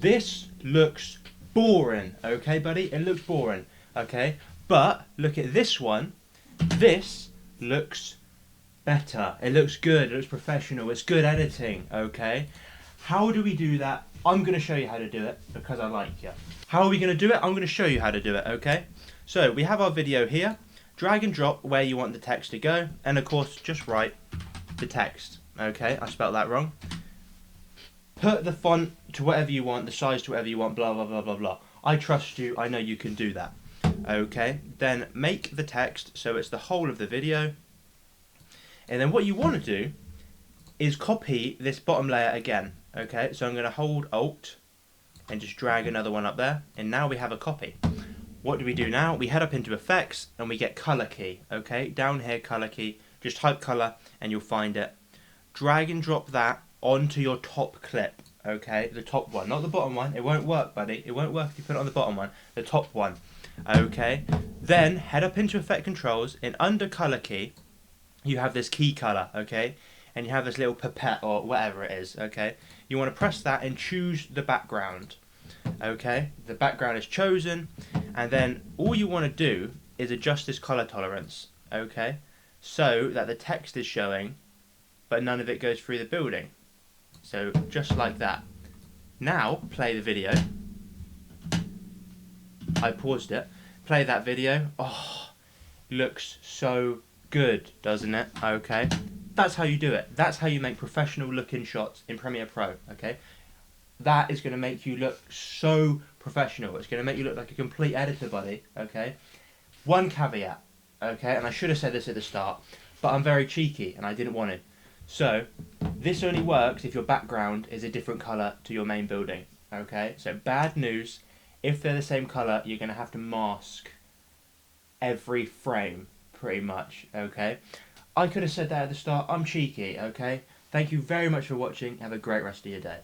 This looks boring, okay, buddy? It looks boring, okay? But look at this one. This looks better. It looks good. It looks professional. It's good editing, okay? How do we do that? I'm going to show you how to do it because I like you. How are we going to do it? I'm going to show you how to do it, okay? So we have our video here. Drag and drop where you want the text to go. And of course, just write the text, okay? I spelled that wrong. Put the font to whatever you want, the size to whatever you want, blah, blah, blah, blah, blah. I trust you. I know you can do that. Okay, then make the text so it's the whole of the video. And then what you want to do is copy this bottom layer again. Okay, so I'm going to hold Alt and just drag another one up there. And now we have a copy. What do we do now? We head up into Effects and we get Color Key. Okay, down here, Color Key. Just type color and you'll find it. Drag and drop that onto your top clip. Okay, the top one, not the bottom one. It won't work, buddy. It won't work if you put it on the bottom one. The top one. Okay, then head up into Effect Controls, and under Color Key, you have this key color, okay, and you have this little pipette or whatever it is, okay. You want to press that and choose the background, okay. The background is chosen, and then all you want to do is adjust this color tolerance, okay, so that the text is showing, but none of it goes through the building. So just like that. Now play the video. I paused it. Play that video. Oh, looks so good, doesn't it? Okay. That's how you do it. That's how you make professional looking shots in Premiere Pro, okay? That is going to make you look so professional. It's going to make you look like a complete editor, buddy, okay? One caveat, okay? And I should have said this at the start, but I'm very cheeky and I didn't want to. So, this only works if your background is a different colour to your main building, okay? So, bad news, if they're the same colour, you're going to have to mask every frame, pretty much, okay? I could have said that at the start. I'm cheeky, okay? Thank you very much for watching. Have a great rest of your day.